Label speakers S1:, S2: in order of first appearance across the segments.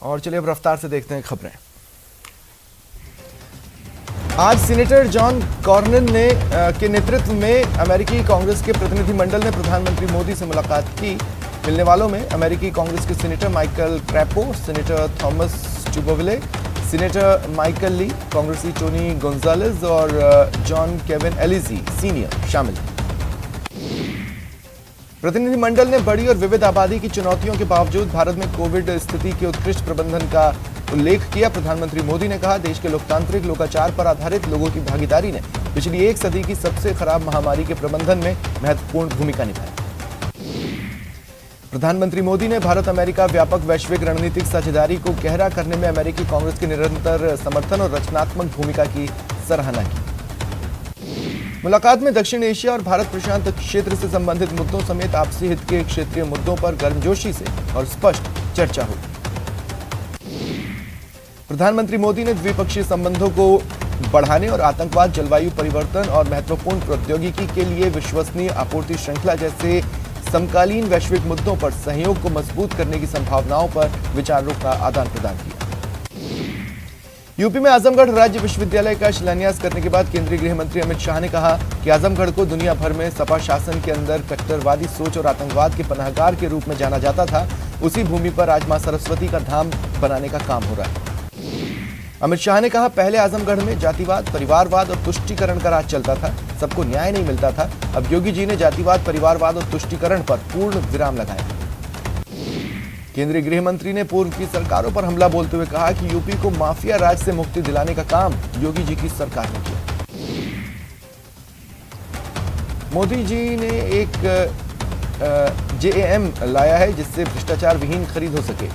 S1: और चलिए अब रफ्तार से देखते हैं खबरें। आज सीनेटर जॉन कॉर्नन के नेतृत्व में अमेरिकी कांग्रेस के प्रतिनिधिमंडल ने प्रधानमंत्री मोदी से मुलाकात की। मिलने वालों में अमेरिकी कांग्रेस के senator Michael Crapo, senator Thomas Tuberville, senator Michael Lee, कांग्रेसी टोनी गोंजालेज और जॉन केविन एलिजी सीनियर शामिल हैं। प्रतिनिधिमंडल ने बड़ी और विविध आबादी की चुनौतियों के बावजूद भारत में कोविड स्थिति के उत्कृष्ट प्रबंधन का उल्लेख किया। प्रधानमंत्री मोदी ने कहा, देश के लोकतांत्रिक लोकाचार पर आधारित लोगों की भागीदारी ने पिछली एक सदी की सबसे खराब महामारी के प्रबंधन में महत्वपूर्ण भूमिका निभाई। प्रधानमंत्री मोदी ने भारत अमेरिका व्यापक वैश्विक रणनीतिक साझेदारी को गहरा करने में अमेरिकी कांग्रेस के निरंतर समर्थन और रचनात्मक भूमिका की सराहना की। मुलाकात में दक्षिण एशिया और भारत प्रशांत क्षेत्र से संबंधित मुद्दों समेत आपसी हित के क्षेत्रीय मुद्दों पर गर्मजोशी से और स्पष्ट चर्चा हुई। प्रधानमंत्री मोदी ने द्विपक्षीय संबंधों को बढ़ाने और आतंकवाद, जलवायु परिवर्तन और महत्वपूर्ण प्रौद्योगिकी के लिए विश्वसनीय आपूर्ति श्रृंखला जैसे समकालीन वैश्विक मुद्दों पर सहयोग को मजबूत करने की संभावनाओं पर विचारों का आदान प्रदान किया। यूपी में आजमगढ़ राज्य विश्वविद्यालय का शिलान्यास करने के बाद केंद्रीय गृह मंत्री अमित शाह ने कहा कि आजमगढ़ को दुनिया भर में सपा शासन के अंदर कट्टरवादी सोच और आतंकवाद के पनाहगार के रूप में जाना जाता था। उसी भूमि पर आज मां सरस्वती का धाम बनाने का काम हो रहा है। अमित शाह ने कहा, पहले आजमगढ़ में जातिवाद, परिवारवाद और तुष्टीकरण का राज चलता था, सबको न्याय नहीं मिलता था। अब योगी जी ने जातिवाद, परिवारवाद और तुष्टीकरण पर पूर्ण विराम लगाया। केंद्रीय गृह मंत्री ने पूर्व की सरकारों पर हमला बोलते हुए कहा कि यूपी को माफिया राज से मुक्ति दिलाने का काम योगी जी की सरकार ने किया। मोदी जी ने एक JAM लाया है जिससे भ्रष्टाचार विहीन खरीद हो सके।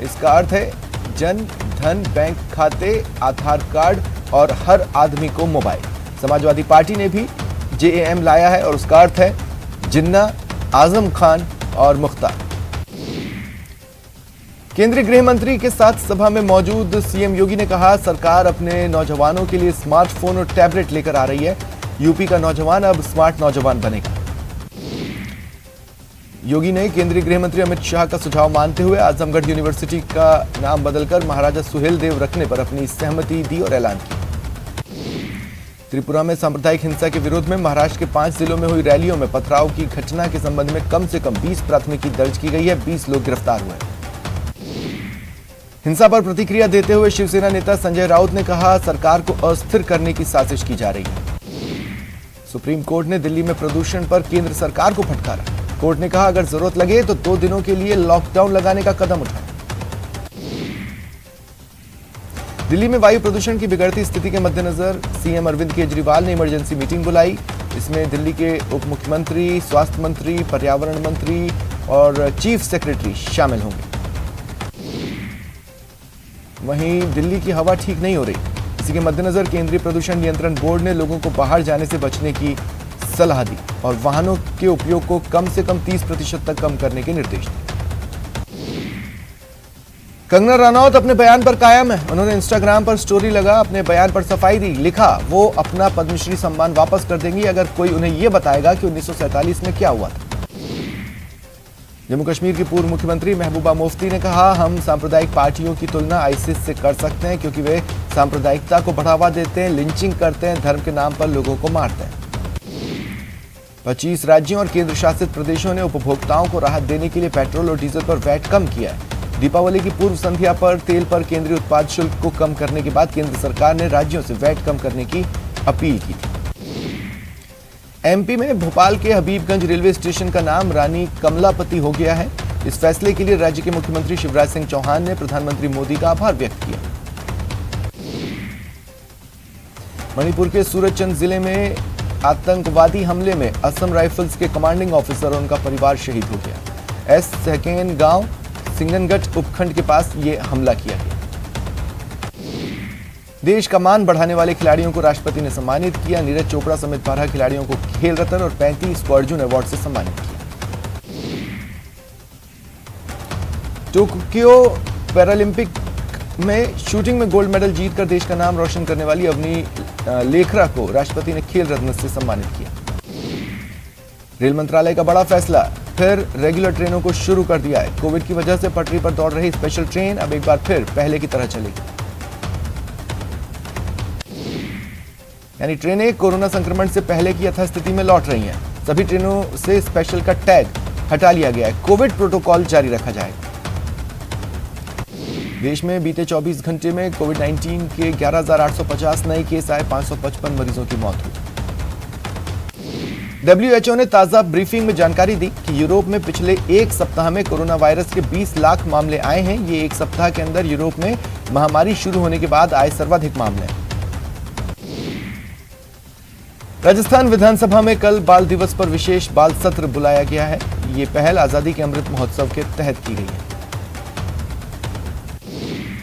S1: इसका अर्थ है जन धन बैंक खाते, आधार कार्ड और हर आदमी को मोबाइल। समाजवादी पार्टी ने भी JAM लाया है और उसका अर्थ है जिन्ना, आजम खान और मुख्तार। केंद्रीय गृह मंत्री के साथ सभा में मौजूद सीएम योगी ने कहा, सरकार अपने नौजवानों के लिए स्मार्टफोन और टैबलेट लेकर आ रही है। यूपी का नौजवान अब स्मार्ट नौजवान बनेगा। योगी ने केंद्रीय गृह मंत्री अमित शाह का सुझाव मानते हुए आजमगढ़ यूनिवर्सिटी का नाम बदलकर महाराजा सुहेलदेव रखने पर अपनी सहमति दी और ऐलान किया। त्रिपुरा में सांप्रदायिक हिंसा के विरोध में महाराष्ट्र के 5 जिलों में हुई रैलियों में पथराव की घटना के संबंध में कम से कम 20 प्राथमिकी दर्ज की गई है। 20 लोग गिरफ्तार हुए। हिंसा पर प्रतिक्रिया देते हुए शिवसेना नेता संजय राउत ने कहा, सरकार को अस्थिर करने की साजिश की जा रही है। सुप्रीम कोर्ट ने दिल्ली में प्रदूषण पर केंद्र सरकार को फटकारा। कोर्ट ने कहा, अगर जरूरत लगे तो 2 दिनों के लिए लॉकडाउन लगाने का कदम उठाएं। दिल्ली में वायु प्रदूषण की बिगड़ती स्थिति के मद्देनजर सीएम अरविंद केजरीवाल ने इमरजेंसी मीटिंग बुलाई। इसमें दिल्ली के उप मुख्यमंत्री, स्वास्थ्य मंत्री, पर्यावरण मंत्री और चीफ सेक्रेटरी शामिल होंगे। वहीं दिल्ली की हवा ठीक नहीं हो रही। इसी के मद्देनजर केंद्रीय प्रदूषण नियंत्रण बोर्ड ने लोगों को बाहर जाने से बचने की सलाह दी और वाहनों के उपयोग को कम से कम 30% तक कम करने के निर्देश दिए। कंगना रनौत अपने बयान पर कायम है। उन्होंने इंस्टाग्राम पर स्टोरी लगा अपने बयान पर सफाई दी। लिखा, वो अपना पद्मश्री सम्मान वापस कर देंगी अगर कोई उन्हें यह बताएगा कि 1947 में क्या हुआ था। जम्मू कश्मीर की पूर्व मुख्यमंत्री महबूबा मुफ्ती ने कहा, हम सांप्रदायिक पार्टियों की तुलना आईसिस से कर सकते हैं क्योंकि वे सांप्रदायिकता को बढ़ावा देते हैं, लिंचिंग करते हैं, धर्म के नाम पर लोगों को मारते हैं। 25 राज्यों और केंद्र शासित प्रदेशों ने उपभोक्ताओं को राहत देने के लिए पेट्रोल और डीजल पर वैट कम किया है। दीपावली की पूर्व संध्या पर तेल पर केंद्रीय उत्पाद शुल्क को कम करने के बाद केंद्र सरकार ने राज्यों से वैट कम करने की अपील की थी। एमपी में भोपाल के हबीबगंज रेलवे स्टेशन का नाम रानी कमलापति हो गया है। इस फैसले के लिए राज्य के मुख्यमंत्री शिवराज सिंह चौहान ने प्रधानमंत्री मोदी का आभार व्यक्त किया। मणिपुर के सूरजचंद जिले में आतंकवादी हमले में असम राइफल्स के कमांडिंग ऑफिसर और उनका परिवार शहीद हो गया। एस सेकेन गांव सिंगनगढ़ उपखंड के पास ये हमला किया गया। देश का मान बढ़ाने वाले खिलाड़ियों को राष्ट्रपति ने सम्मानित किया। नीरज चोपड़ा समेत 12 खिलाड़ियों को खेल रत्न और 35 को अर्जुन अवार्ड से सम्मानित किया। टोक्यो पैरालंपिक में शूटिंग में गोल्ड मेडल जीतकर देश का नाम रोशन करने वाली अवनी लेखरा को राष्ट्रपति ने खेल रत्न से सम्मानित किया। रेल मंत्रालय का बड़ा फैसला, फिर रेगुलर ट्रेनों को शुरू कर दिया है। कोविड की वजह से पटरी पर दौड़ रही स्पेशल ट्रेन अब एक बार फिर पहले की तरह चलेगी। यानी ट्रेनें कोरोना संक्रमण से पहले की यथास्थिति में लौट रही हैं। सभी ट्रेनों से स्पेशल का टैग हटा लिया गया है। कोविड प्रोटोकॉल जारी रखा जाएगा। देश में बीते 24 घंटे में कोविड-19 के 11,850 नए केस आए, 555 मरीजों की मौत हुई। WHO ने ताजा ब्रीफिंग में जानकारी दी कि यूरोप में पिछले एक सप्ताह में कोरोना वायरस के 20 लाख मामले आए हैं। ये एक सप्ताह के अंदर यूरोप में महामारी शुरू होने के बाद आए सर्वाधिक मामले हैं। राजस्थान विधानसभा में कल बाल दिवस पर विशेष बाल सत्र बुलाया गया है। ये पहल आजादी के अमृत महोत्सव के तहत की गई है।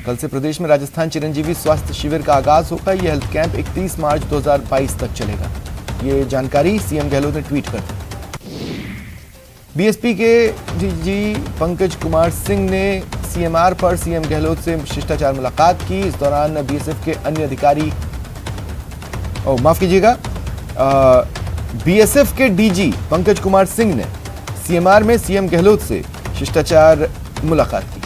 S1: कल से प्रदेश में राजस्थान चिरंजीवी स्वास्थ्य शिविर का आगाज होगा। यह हेल्थ कैंप 31 मार्च 2022 तक चलेगा। ये जानकारी सीएम गहलोत ने ट्वीट कर दी। बीएसपी के डीजी पंकज कुमार सिंह ने सीएमआर पर सीएम गहलोत से शिष्टाचार मुलाकात की। इस दौरान बीएसएफ के अन्य अधिकारी बीएसएफ के डीजी पंकज कुमार सिंह ने सीएमआर में सीएम गहलोत से शिष्टाचार मुलाकात की।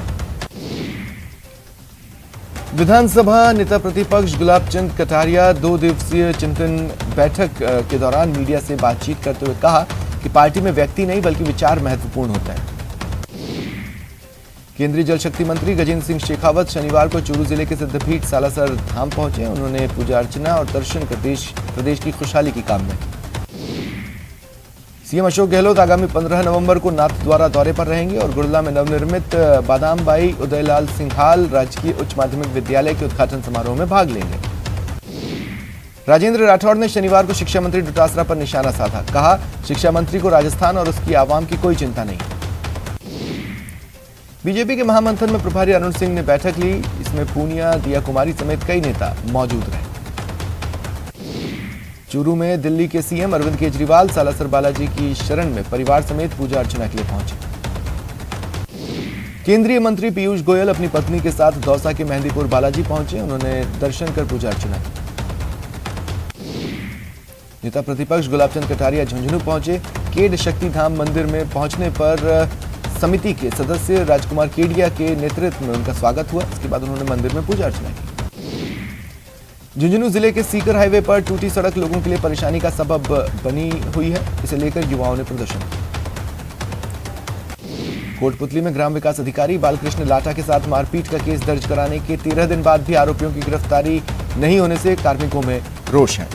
S1: विधानसभा नेता प्रतिपक्ष गुलाब चंद कटारिया 2 दिवसीय चिंतन बैठक के दौरान मीडिया से बातचीत करते हुए कहा कि पार्टी में व्यक्ति नहीं बल्कि विचार महत्वपूर्ण होता है। केंद्रीय जल शक्ति मंत्री गजेंद्र सिंह शेखावत शनिवार को चूरू जिले के सिद्धपीठ सालासर धाम पहुंचे। उन्होंने पूजा अर्चना और दर्शन कर प्रदेश की खुशहाली की कामना की। सीएम अशोक गहलोत आगामी 15 नवंबर को नाथद्वारा दौरे पर रहेंगे और गुड़ला में नवनिर्मित बादामबाई उदयलाल सिंघाल राजकीय उच्च माध्यमिक विद्यालय के उद्घाटन समारोह में भाग लेंगे। राजेंद्र राठौड़ ने शनिवार को शिक्षा मंत्री डोटासरा पर निशाना साधा। कहा, शिक्षा मंत्री को राजस्थान और उसकी आवाम की कोई चिंता नहीं। बीजेपी के महामंथन में प्रभारी अरुण सिंह ने बैठक ली। इसमें पूनिया, दिया कुमारी समेत कई नेता मौजूद रहे। चूरू में दिल्ली के सीएम अरविंद केजरीवाल सालासर बालाजी की शरण में परिवार समेत पूजा अर्चना के लिए पहुंचे। केंद्रीय मंत्री पीयूष गोयल अपनी पत्नी के साथ दौसा के मेहंदीपुर बालाजी पहुंचे। उन्होंने दर्शन कर पूजा अर्चना की। नेता प्रतिपक्ष गुलाब चंद कटारिया झुंझुनू पहुंचे। केड शक्ति धाम मंदिर में पहुंचने पर समिति के सदस्य राजकुमार केडिया के नेतृत्व में उनका स्वागत हुआ। इसके बाद उन्होंने मंदिर में पूजा अर्चना की। झुंझुनू जिले के सीकर हाईवे पर टूटी सड़क लोगों के लिए परेशानी का सबब बनी हुई है। इसे लेकर युवाओं ने प्रदर्शन किया। कोटपुतली में ग्राम विकास अधिकारी बालकृष्ण लाटा के साथ मारपीट का केस दर्ज कराने के 13 दिन बाद भी आरोपियों की गिरफ्तारी नहीं होने से कार्मिकों में रोष है।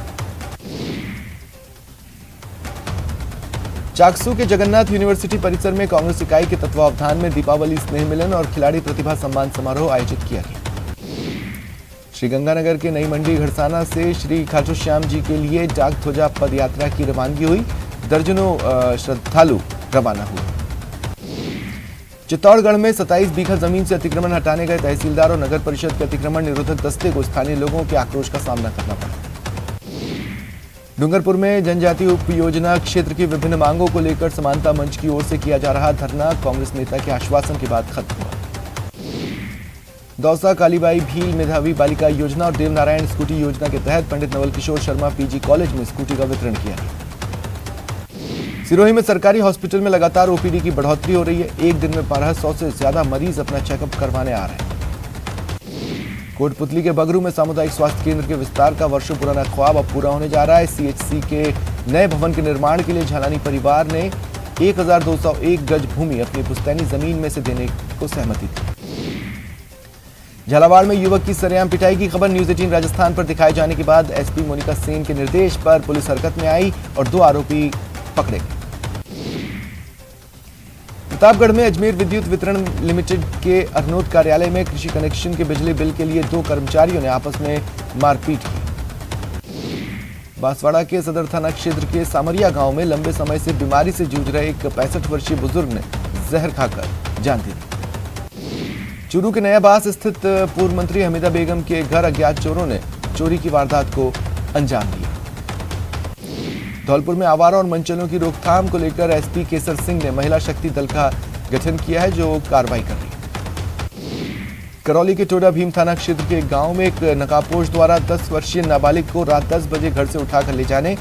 S1: चाकसू के जगन्नाथ यूनिवर्सिटी परिसर में कांग्रेस इकाई के तत्वावधान में दीपावली स्नेह मिलन और खिलाड़ी प्रतिभा सम्मान समारोह आयोजित किया गया। श्रीगंगानगर के नई मंडी घड़साना से श्री खाटू श्याम जी के लिए डाक ध्वजा पद यात्रा की रवानगी हुई। दर्जनों श्रद्धालु रवाना हुए। चित्तौड़गढ़ में 27 बीघा जमीन से अतिक्रमण हटाने गए तहसीलदार और नगर परिषद के अतिक्रमण निरोधक दस्ते को स्थानीय लोगों के आक्रोश का सामना करना पड़ा। डूंगरपुर में जनजातीय उप योजना क्षेत्र की विभिन्न मांगों को लेकर समानता मंच की ओर से किया जा रहा धरना कांग्रेस नेता के आश्वासन के बाद खत्म हुआ। दौसा कालीबाई भील मेधावी बालिका योजना और देवनारायण स्कूटी योजना के तहत पंडित नवल किशोर शर्मा पीजी कॉलेज में स्कूटी का वितरण किया गया। सिरोही में सरकारी हॉस्पिटल में लगातार ओपीडी की बढ़ोतरी हो रही है। एक दिन में 1200 से ज्यादा मरीज अपना चेकअप करवाने आ रहे हैं। कोटपुतली के बगरू में सामुदायिक स्वास्थ्य केंद्र के विस्तार का वर्षों पुराना ख्वाब अब पूरा होने जा रहा है। सीएचसी के नए भवन के निर्माण के लिए झालानी परिवार ने 1201 गज भूमि अपनी पुश्तैनी जमीन में से देने को सहमति दी। झालावाड़ में युवक की सरेआम पिटाई की खबर न्यूज 18 राजस्थान पर दिखाए जाने के बाद एसपी मोनिका सेन के निर्देश पर पुलिस हरकत में आई और 2 आरोपी पकड़े। प्रतापगढ़ में अजमेर विद्युत वितरण लिमिटेड के अरनोद कार्यालय में कृषि कनेक्शन के बिजली बिल के लिए 2 कर्मचारियों ने आपस में मारपीट की। बांसवाड़ा के सदर थाना क्षेत्र के सामरिया गांव में लंबे समय से बीमारी से जूझ रहे एक 65 वर्षीय बुजुर्ग ने जहर खाकर जान दी। चूरू के नयाबास स्थित पूर्व मंत्री हमीदा बेगम के घर अज्ञात चोरों ने चोरी की वारदात को अंजाम दिया। धौलपुर में आवारा और मनचलों की रोकथाम को लेकर एसपी केसर सिंह ने महिला शक्ति दल का गठन किया है जो कार्रवाई कर रही है। करौली के टोडा भीम थाना क्षेत्र के गांव में एक नकाबपोश द्वारा 10 वर्षीय नाबालिग को रात 10 बजे घर से उठाकर ले जाने,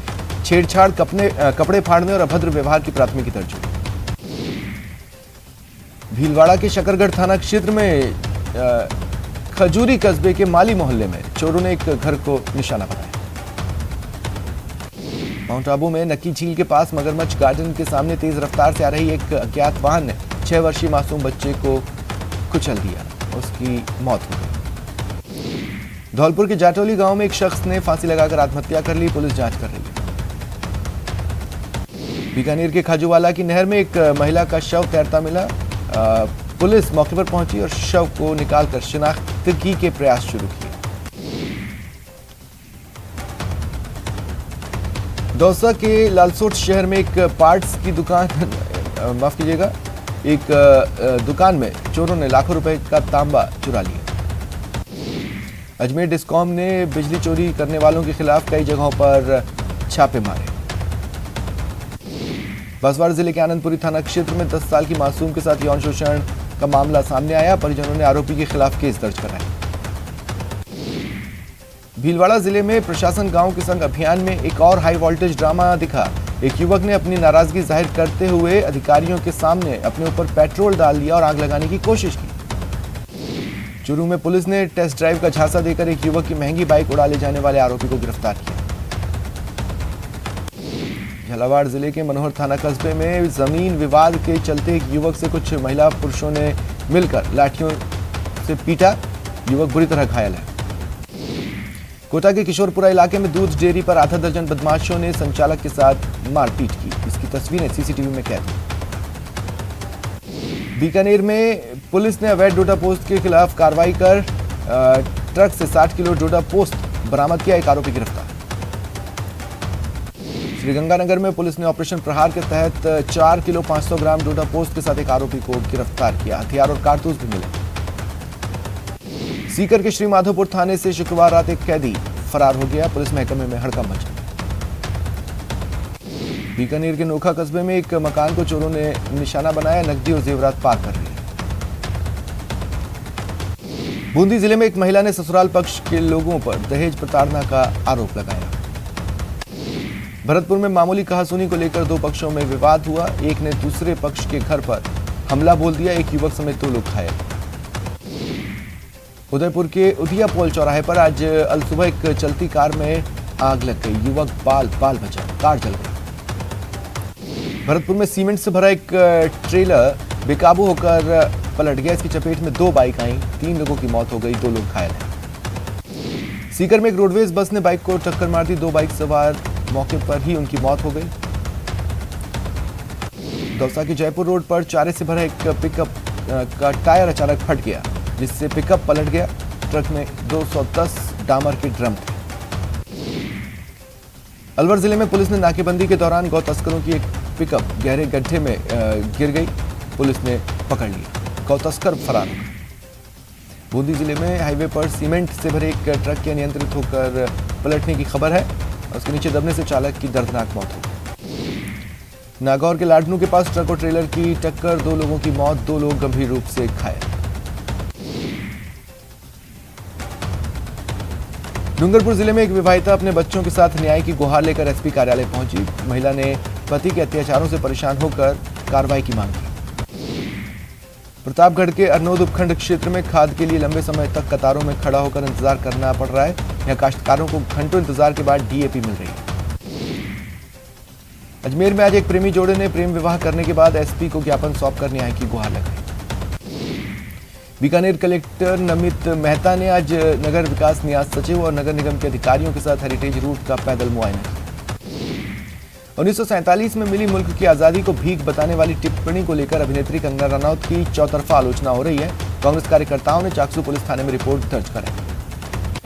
S1: छेड़छाड़, कपड़े फाड़ने और अभद्र व्यवहार की प्राथमिकी दर्ज हुई। भीलवाड़ा के शकरगढ़ थाना क्षेत्र में खजूरी कस्बे के माली मोहल्ले में चोरों ने एक घर को निशाना बनाया। माउंट आबू में नक्की झील के पास मगरमच्छ गार्डन के सामने तेज रफ्तार से आ रही एक अज्ञात वाहन ने 6 वर्षीय मासूम बच्चे को कुचल दिया, उसकी मौत हो गई। धौलपुर के जाटौली गांव में एक शख्स ने फांसी लगाकर आत्महत्या कर ली, पुलिस जांच कर रही है। बीकानेर के खाजूवाला की नहर में एक महिला का शव तैरता मिला, पुलिस मौके पर पहुंची और शव को निकालकर शिनाख्तगी के प्रयास शुरू किए। दौसा के लालसोट शहर में एक पार्ट्स की दुकान माफ कीजिएगा एक दुकान में चोरों ने लाखों रुपए का तांबा चुरा लिया। अजमेर डिस्कॉम ने बिजली चोरी करने वालों के खिलाफ कई जगहों पर छापे मारे। बांसवाड़ा जिले के आनंदपुरी थाना क्षेत्र में 10 साल की मासूम के साथ यौन शोषण का मामला सामने आया, परिजनों ने आरोपी के खिलाफ केस दर्ज कराया। भीलवाड़ा जिले में प्रशासन गांव के संग अभियान में एक और हाई वोल्टेज ड्रामा दिखा। एक युवक ने अपनी नाराजगी जाहिर करते हुए अधिकारियों के सामने अपने ऊपर पेट्रोल डाल दिया और आग लगाने की कोशिश की। चूरू में पुलिस ने टेस्ट ड्राइव का झांसा देकर एक युवक की महंगी बाइक उड़ा ले जाने वाले आरोपी को गिरफ्तार किया। झालावाड़ जिले के मनोहर थाना कस्बे में जमीन विवाद के चलते एक युवक से कुछ महिला पुरुषों ने मिलकर लाठियों से पीटा, युवक बुरी तरह घायल है। कोटा के किशोरपुरा इलाके में दूध डेयरी पर आधा दर्जन बदमाशों ने संचालक के साथ मारपीट की, इसकी तस्वीरें सीसीटीवी में कैद। बीकानेर में पुलिस ने अवैध डोडा पोस्ट के खिलाफ कार्रवाई कर ट्रक से 60 किलो डोडा पोस्ट बरामद किया, एक आरोपी गिरफ्तार। श्रीगंगानगर में पुलिस ने ऑपरेशन प्रहार के तहत 4 किलो 500 ग्राम डोडा पोस्ट के साथ एक आरोपी को गिरफ्तार किया, हथियार और कारतूस भी मिले। सीकर के श्री माधोपुर थाने से शुक्रवार रात एक कैदी फरार हो गया, पुलिस महकमे में हड़कंप मचा। बीकानेर के नोखा कस्बे में एक मकान को चोरों ने निशाना बनाया, नकदी और जेवरात पार कर लिए। बूंदी जिले में एक महिला ने ससुराल पक्ष के लोगों पर दहेज प्रताड़ना का आरोप लगाया। भरतपुर में मामूली कहासुनी को लेकर 2 पक्षों में विवाद हुआ, एक ने दूसरे पक्ष के घर पर हमला बोल दिया, एक युवक समेत 2 लोग घायल। उदयपुर के उदिया पोल चौराहे पर आज अलसुबह एक चलती कार में आग लग गई, युवक बाल बचा, कार जल गई। भरतपुर में सीमेंट से भरा एक ट्रेलर बेकाबू होकर पलट गया, इसकी चपेट में 2 बाइक आईं, 3 लोगों की मौत हो गई, 2 लोग घायल हैं। सीकर में एक रोडवेज बस ने बाइक को टक्कर मार दी, 2 बाइक सवार मौके पर ही उनकी मौत हो गई। दौसा के जयपुर रोड पर चारे से भरा एक पिकअप का टायर अचानक फट गया, जिससे पिकअप पलट गया। ट्रक में 210 डामर के ड्रम थे। अलवर जिले में पुलिस ने नाकेबंदी के दौरान गौ तस्करों की एक पिकअप गहरे गड्ढे में गिर गई, पुलिस ने पकड़ लिया, गौ तस्कर फरार हो गए। बूंदी जिले में हाईवे पर सीमेंट से भरे एक ट्रक के अनियंत्रित होकर पलटने की खबर है, उसके नीचे दबने से चालक की दर्दनाक मौत हो गई। नागौर के लाडनू के पास ट्रक और ट्रेलर की टक्कर, 2 लोगों की मौत, 2 लोग गंभीर रूप से घायल। डूंगरपुर जिले में एक विवाहिता अपने बच्चों के साथ न्याय की गुहार लेकर एसपी कार्यालय पहुंची। महिला ने पति के अत्याचारों से परेशान होकर कार्रवाई की मांग की। प्रतापगढ़ के अरनोद उपखंड क्षेत्र में खाद के लिए लंबे समय तक कतारों में खड़ा होकर इंतजार करना पड़ रहा है। यहां काश्तकारों को घंटों इंतजार के बाद डीएपी मिल रही है। अजमेर में आज एक प्रेमी जोड़े ने प्रेम विवाह करने के बाद एसपी को ज्ञापन सौंपकर न्याय की गुहार लगाई। बीकानेर कलेक्टर नमित मेहता ने आज नगर विकास न्यास सचिव और नगर निगम के अधिकारियों के साथ हेरिटेज रूट का पैदल मुआयना किया। 1947 में मिली मुल्क की आजादी को भीख बताने वाली टिप्पणी को लेकर अभिनेत्री कंगना रनौत की चौतरफा आलोचना हो रही है। कांग्रेस कार्यकर्ताओं ने चाकसू पुलिस थाने में रिपोर्ट दर्ज कराई।